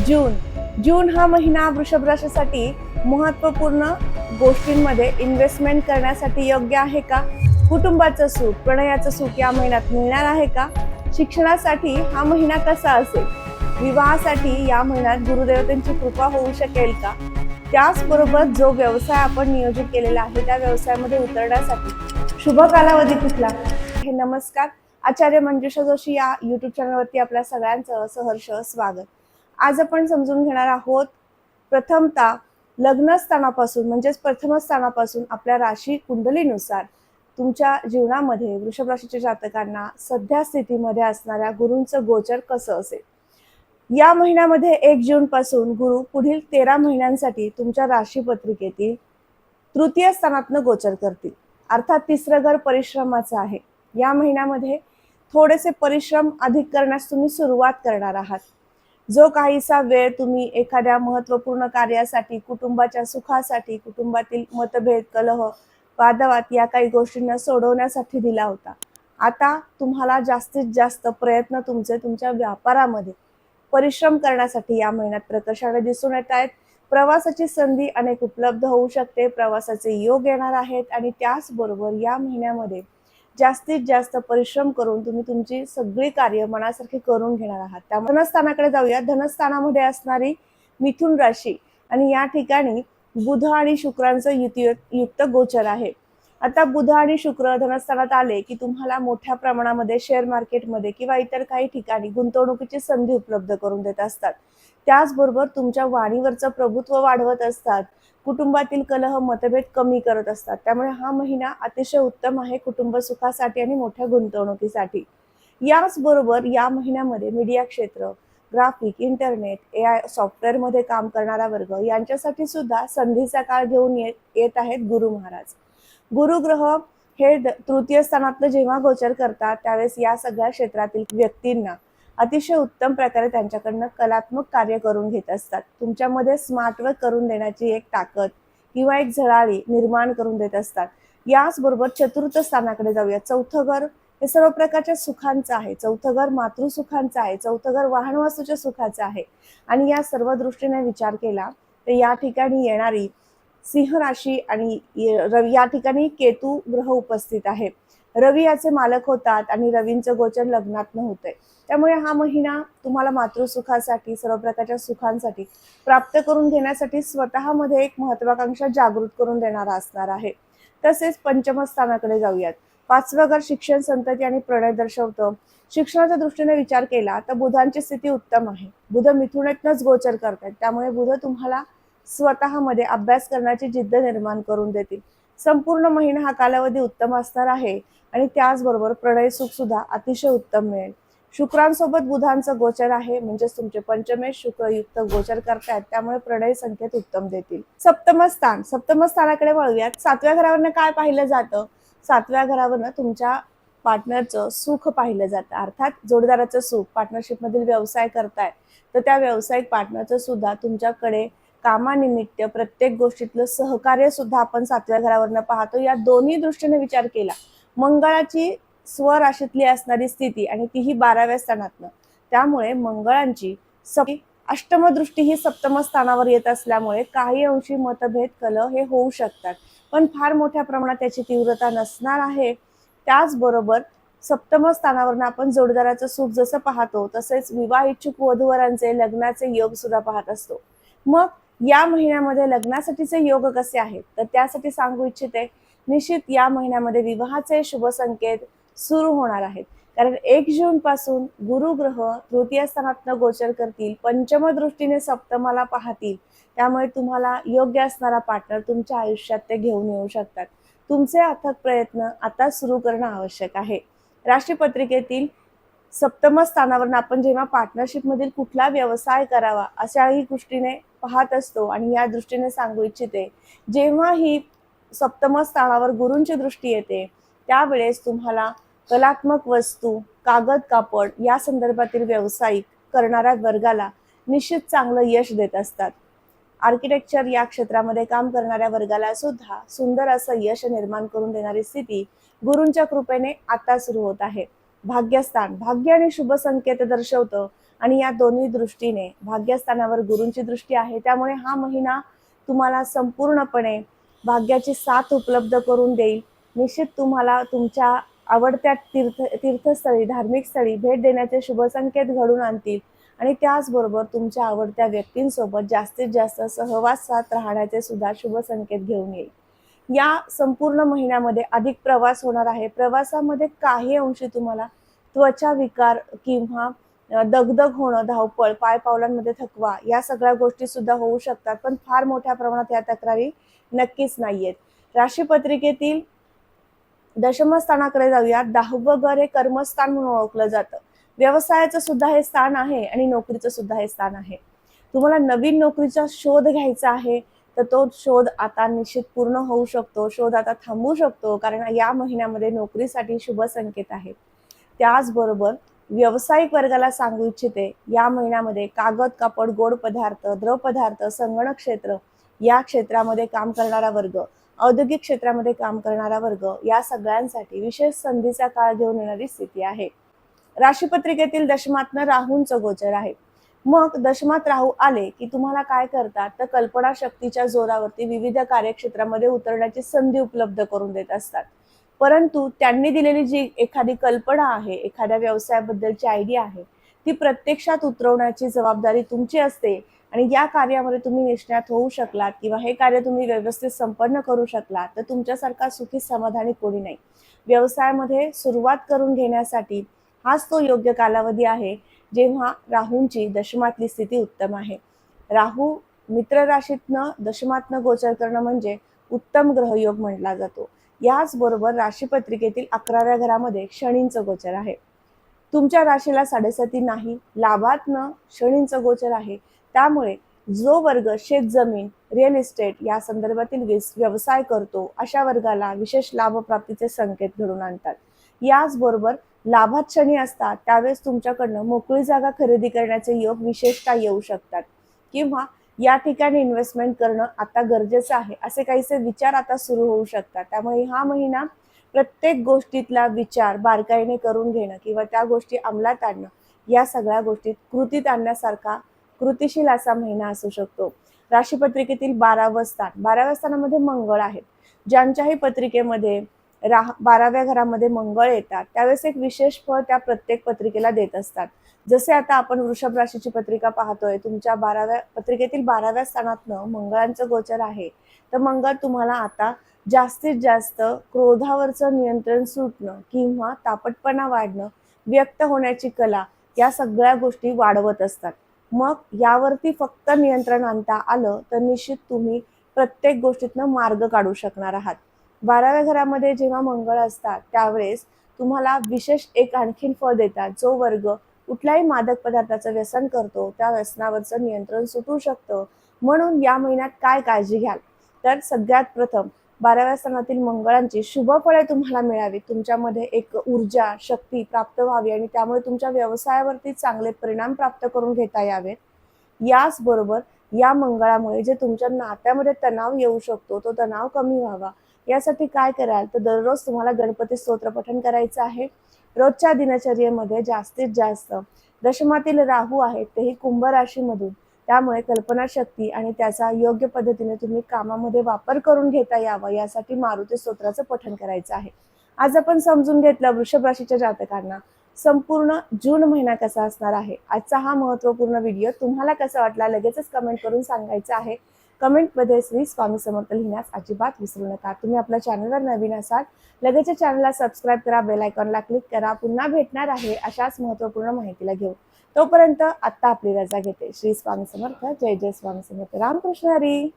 जून जून हा महिना वृषभ राशीसाठी महत्त्वपूर्ण गोष्टींमध्ये इन्व्हेस्टमेंट करण्यासाठी योग्य आहे का? कुटुंबाचं सुख, प्रणयाचं सुख या महिन्यात मिळणार आहे का? शिक्षणासाठी हा महिना कसा असेल? विवाहासाठी या महिन्यात गुरुदेवतांची कृपा होऊ शकेल का? त्याचबरोबर जो व्यवसाय आपण नियोजित केलेला आहे त्या व्यवसायामध्ये उतरण्यासाठी शुभ कालावधी कुठला? हे नमस्कार, आचार्य मंजुषा जोशी या युट्यूब चॅनलवरती आपल्या सगळ्यांचं सहर्ष स्वागत. आज आपण समजून घेणार आहोत प्रथमतः लग्नस्थानापासून म्हणजेच प्रथम स्थानापासून आपल्या राशी कुंडलीनुसार तुमच्या जीवनामध्ये वृषभ राशीच्या जातकांना सध्या स्थितीमध्ये असणाऱ्या गुरूंचं गोचर कसं असेल. या महिन्यामध्ये 1 जून पासून गुरु पुढील 13 महिन्यांसाठी तुमच्या राशी पत्रिकेतील तृतीय स्थानातनं गोचर करतील. अर्थात तिसरं घर परिश्रमाचं आहे. या महिन्यामध्ये थोडेसे परिश्रम अधिक करण्यास तुम्ही सुरुवात करणार आहात. जो काहीसा वेळ तुम्ही एखाद्या महत्त्वपूर्ण कार्यासाठी, कुटुंबाच्या सुखासाठी, कुटुंबातील मतभेद, कलह, वादवाद या काही गोष्टींना सोडवण्यासाठी दिला होता, आता तुम्हाला जास्तीत जास्त प्रयत्न तुमच्या व्यापारामध्ये परिश्रम करण्यासाठी या महिन्यात प्रकर्षाने दिसून येत आहेत. प्रवासाची संधी अनेक उपलब्ध होऊ शकते, प्रवासाचे योग येणार आहेत आणि त्याचबरोबर या महिन्यामध्ये जास्तीत जास्त परिश्रम करून तुम्ही तुमची सगळी कार्य मनासारखी करून घेणार आहात. त्यामुळे धनस्थानाकडे जाऊया. धनस्थानामध्ये असणारी मिथुन राशी आणि या ठिकाणी बुध आणि शुक्रांचं युक्त गोचर आहे. आता बुध आणि शुक्र धनस्थानात आले की तुम्हाला मोठ्या प्रमाणामध्ये शेअर मार्केटमध्ये किंवा इतर काही ठिकाणी गुंतवणुकीची संधी उपलब्ध करून देत असतात. त्याचबरोबर तुमच्या वाणीवरचं प्रभुत्व वाढवत असतात. कुटुंबातील कलह, मतभेद कमी करत असतात. त्यामुळे हा महिना अतिशय उत्तम आहे कुटुंब सुखासाठी आणि मोठ्या गुंतवणुकीसाठी. याचबरोबर या महिन्यामध्ये मीडिया क्षेत्र, ग्राफिक, इंटरनेट, AI सॉफ्टवेअरमध्ये काम करणारा वर्ग यांच्यासाठी सुद्धा संधीचा काळ घेऊन येत आहेत गुरु महाराज. गुरुग्रह हे तृतीय स्थानातनं जेव्हा गोचर करतात त्यावेळेस या सगळ्या क्षेत्रातील व्यक्तींना अतिशय उत्तम प्रकारे त्यांच्याकडनं कलात्मक कार्य करून घेत असतात. तुमच्यामध्ये स्मार्ट वर्क करून देण्याची एक ताकद किंवा एक झळाळी निर्माण करून देत असतात. याचबरोबर चतुर्थ स्थानाकडे जाऊया. चौथं घर हे सर्व प्रकारच्या सुखांचं आहे. चौथं घर मातृसुखांचं आहे. चौथं घर वाहन वास्तूच्या सुखाचं आहे. आणि या सर्व दृष्टीने विचार केला तर या ठिकाणी येणारी सिंह राशी आणि रवी या ठिकाणी केतू ग्रह उपस्थित आहे. रवी याचे मालक होतात आणि रवींचं गोचर लग्नातनं होतंय. त्यामुळे हा महिना तुम्हाला मातृसुखासाठी, सर्व प्रकारच्या सुखांसाठी प्राप्त करून घेण्यासाठी स्वतःमध्ये एक महत्वाकांक्षा जागृत करून देणारा असणार आहे. तसेच पंचम स्थानाकडे जाऊयात. 5वं घर शिक्षण, संतती आणि प्रणय दर्शवतं. शिक्षणाच्या दृष्टीने विचार केला तर बुधांची स्थिती उत्तम आहे. बुध मिथुनेतनच गोचर करतात. त्यामुळे बुध तुम्हाला स्वतःमध्ये अभ्यास करण्याची जिद्द निर्माण करून देतील. संपूर्ण महिना हा कालावधी उत्तम असणार आहे आणि त्याचबरोबर प्रणय सुख सुद्धा अतिशय उत्तम मिळेल. शुक्रांसोबत बुधांचं गोचर आहे, म्हणजेच तुमचे पंचमेश शुक्रयुक्त गोचर करतायत. त्यामुळे प्रणय संकेत उत्तम देतील. सप्तम स्थानाकडे वळूयात. 7व्या घरावरनं काय पाहिलं जातं? 7व्या घरावरनं तुमच्या पार्टनरचं सुख पाहिलं जातं. अर्थात जोडीदाराचं सुख. पार्टनरशिप मधील व्यवसाय करताय तर त्या व्यावसायिक पार्टनरचं सुद्धा तुमच्याकडे कामानिमित्त प्रत्येक गोष्टीतलं सहकार्य सुद्धा आपण 7व्या घरावरनं पाहतो. या दोन्ही दृष्टीने विचार केला, मंगळाची स्वराशीतली असणारी स्थिती आणि तीही 12व्या स्थानातनं, त्यामुळे मंगळांची अष्टम दृष्टी ही सप्तम स्थानावर येत असल्यामुळे काही अंशी मतभेद, कलह हे होऊ शकतात, पण फार मोठ्या प्रमाणात त्याची तीव्रता नसणार आहे. त्याचबरोबर सप्तम स्थानावरनं आपण जोडीदाराचं सुख जसं पाहतो तसेच विवाह इच्छुक वधूवरांचे लग्नाचे योग सुद्धा पाहत असतो. मग या महिन्यामध्ये लग्नासाठीचे योग कसे आहेत तर त्यासाठी सांगू इच्छिते, निश्चित या महिन्यामध्ये विवाहाचे शुभ संकेत सुरू होणार आहेत. कारण 1 जून पासून गुरुग्रह तृतीय स्थानातनं गोचर करतील, पंचम दृष्टीने सप्तमाला पाहतील. त्यामुळे तुम्हाला योग्य असणारा पार्टनर तुमच्या आयुष्यात ते घेऊन येऊ शकतात. तुमचे अथक प्रयत्न आता सुरू करणं आवश्यक आहे. राशीपत्रिकेतील सप्तम स्थानावरून आपण जेव्हा पार्टनरशिप मधील कुठला व्यवसाय करावा अशाही दृष्टीने पाहत असतो आणि या दृष्टीने सांगू इच्छिते, जेव्हा ही सप्तम स्थानावर गुरूंची दृष्टी येते त्यावेळेस तुम्हाला कलात्मक वस्तू, कागद, कापड या संदर्भातील व्यावसायिक करणाऱ्या वर्गाला निश्चित चांगलं यश देत असतात. आर्किटेक्चर या क्षेत्रामध्ये काम करणाऱ्या वर्गाला सुद्धा सुंदर असं यश निर्माण करून देणारी स्थिती गुरूंच्या कृपेने आता सुरू होत आहे. भाग्यस्थान भाग्य आणि शुभ संकेत दर्शवतं आणि या दोन्ही दृष्टीने भाग्यस्थानावर गुरूंची दृष्टी आहे, त्यामुळे हा महिना तुम्हाला संपूर्णपणे भाग्याची साथ उपलब्ध करून देईल. निश्चित तुम्हाला तुमच्या आवडत्या तीर्थस्थळी, धार्मिक स्थळी भेट देण्याचे शुभ संकेत घडून आणतील आणि त्याचबरोबर तुमच्या आवडत्या व्यक्तींसोबत जास्तीत जास्त सहवासात राहण्याचे सुद्धा शुभ संकेत घेऊन येईल. या संपूर्ण महिन्यामध्ये अधिक प्रवास होणार आहे. प्रवासामध्ये काही अंशी तुम्हाला त्वचा विकार किंवा दगदग होणं, धावपळ, पाय पावलांमध्ये थकवा या सगळ्या गोष्टी सुद्धा होऊ शकतात, पण फार मोठ्या प्रमाणात या तक्रारी नक्कीच नाहीयेत. राशीपत्रिकेतील दशमस्थानाकडे जाऊया. 10वं घर हे कर्मस्थान म्हणून ओळखलं जातं. व्यवसायाचं सुद्धा हे स्थान आहे आणि नोकरीचं सुद्धा हे स्थान आहे. तुम्हाला नवीन नोकरीचा शोध घ्यायचा आहे, तर तो शोध आता निश्चित पूर्ण होऊ शकतो. शोध आता थांबू शकतो, कारण या महिन्यामध्ये नोकरीसाठी शुभ संकेत आहेत. त्याचबरोबर व्यावसायिक वर्गाला सांगू इच्छिते, या महिन्यामध्ये कागद, कापड, गोड पदार्थ, द्रव पदार्थ, संगणक क्षेत्र या क्षेत्रामध्ये काम करणारा वर्ग, औद्योगिक क्षेत्रामध्ये काम करणारा वर्ग या सगळ्यांसाठी विशेष संधीचा काळ घेऊन येणारी स्थिती आहे. राशीपत्रिकेतील दशमातनं राहूंचं गोचर आहे. मग दशमात राहू आले की तुम्हाला काय करतात, तर कल्पना शक्तीच्या जोरावरती विविध कार्यक्षेत्रामध्ये उतरण्याची संधी उपलब्ध करून देत असतात. परंतु त्यांनी दिलेली जी एखादी कल्पना आहे, एखाद्या व्यवसायाबद्दलची आयडिया आहे, ती प्रत्यक्षात उतरवण्याची जबाबदारी तुमची असते आणि या कार्यामध्ये तुम्ही निष्णात होऊ शकलात किंवा हे कार्य तुम्ही व्यवस्थित संपन्न करू शकलात, तर तुमच्यासारखा सुखी समाधानी कोणी नाही. व्यवसायामध्ये सुरुवात करून घेण्यासाठी हाच तो योग्य कालावधी आहे, जेव्हा राहूंची दशमातली स्थिती उत्तम आहे. राहू मित्र राशीतनं दशमातनं गोचर करणं म्हणजे उत्तम ग्रहयोग म्हटला जातो. याचबरोबर राशीपत्रिकेतील 11व्या घरामध्ये शनींचं गोचर आहे. तुमच्या राशीला 7.5 नाही, लाभातनं शनींचं गोचर आहे. त्यामुळे जो वर्ग शेतजमीन, रिअल इस्टेट या संदर्भातील व्यवसाय करतो, अशा वर्गाला विशेष लाभप्राप्तीचे संकेत घडून आणतात. याचबरोबर लाभात शनी असतात, त्यावेळेस तुमच्याकडनं मोकळी जागा खरेदी करण्याचे योग विशेषतः येऊ शकतात किंवा या ठिकाणी इन्व्हेस्टमेंट करणं आता गरजेचं आहे, असे काहीसे विचार आता सुरू होऊ शकतात. त्यामुळे हा महिना प्रत्येक गोष्टीतला विचार बारकाईने करून घेणं किंवा त्या गोष्टी अंमलात आणणं, या सगळ्या गोष्टीत कृतीत आणण्यासारखा कृतिशील असा महिना असू शकतो. राशीपत्रिकेतील 12वं स्थान, 12व्या स्थानामध्ये मंगळ आहेत. ज्यांच्याही पत्रिकेमध्ये 12व्या घरामध्ये मंगळ येतात, त्यावेळेस एक विशेष फळ त्या प्रत्येक पत्रिकेला देत असतात. जसे आता आपण वृषभ राशीची पत्रिका पाहतोय, तुमच्या पत्रिकेतील 12व्या स्थानातनं मंगळांचं गोचर आहे, तर मंगळ तुम्हाला आता जास्तीत जास्त क्रोधावरचं नियंत्रण सुटणं किंवा तापटपणा वाढणं, व्यक्त होण्याची कला या सगळ्या गोष्टी वाढवत असतात. मग यावरती फक्त नियंत्रण आणता आलं तर निश्चित तुम्ही प्रत्येक गोष्टीतनं मार्ग काढू शकणार आहात. 12व्या घरामध्ये जेव्हा मंगळ असतात, त्यावेळेस तुम्हाला विशेष एक आणखीन फळ देतात. जो वर्ग कुठल्याही मादक पदार्थाचं व्यसन करतो, त्या व्यसनावरचं नियंत्रण सुटू शकतं. म्हणून या महिन्यात काय काळजी घ्याल, तर सगळ्यात प्रथम 12व्या स्थानातील मंगळांची शुभ फळे तुम्हाला मिळावी, तुमच्यामध्ये एक ऊर्जा, शक्ती प्राप्त व्हावी आणि त्यामुळे तुमच्या व्यवसायावरती चांगले परिणाम प्राप्त करून घेता यावेत. याचबरोबर या मंगळामुळे जे तुमच्या नात्यामध्ये तणाव येऊ शकतो, तो तणाव कमी व्हावा, यासाठी काय कराल, तर दररोज तुम्हाला गणपती स्तोत्र पठण करायचं आहे. रोजच्या दिनचर्येमध्ये जास्तीत जास्त दशमातील राहू आहेत, तेही कुंभ राशीमधून, त्यामुळे कल्पनाशक्ती आणि त्याचा योग्य पद्धतीने तुम्ही कामामध्ये वापर करून घेता यावा, यासाठी मारुती स्तोत्राचं पठण करायचं आहे. आज आपण समजून घेतलं वृषभ राशीच्या जातकांना संपूर्ण जून महिना कसा असणार आहे. आजचा हा महत्त्वपूर्ण व्हिडिओ तुम्हाला कसा वाटला लगेचच कमेंट करून सांगायचं आहे. कमेंटमध्ये श्री स्वामी समर्थ लिहिण्यास अजिबात विसरू नका. तुम्ही आपल्या चॅनलवर नवीन असाल, लगेच चॅनलला सबस्क्राईब करा, बेल आयकॉनला क्लिक करा. पुन्हा भेटणार आहे अशाच महत्त्वपूर्ण माहितीला घेऊन. तोपर्यंत आत्ता आपली रजा घेते. श्री स्वामी समर्थ. जय जय स्वामी समर्थ. रामकृष्ण हरी.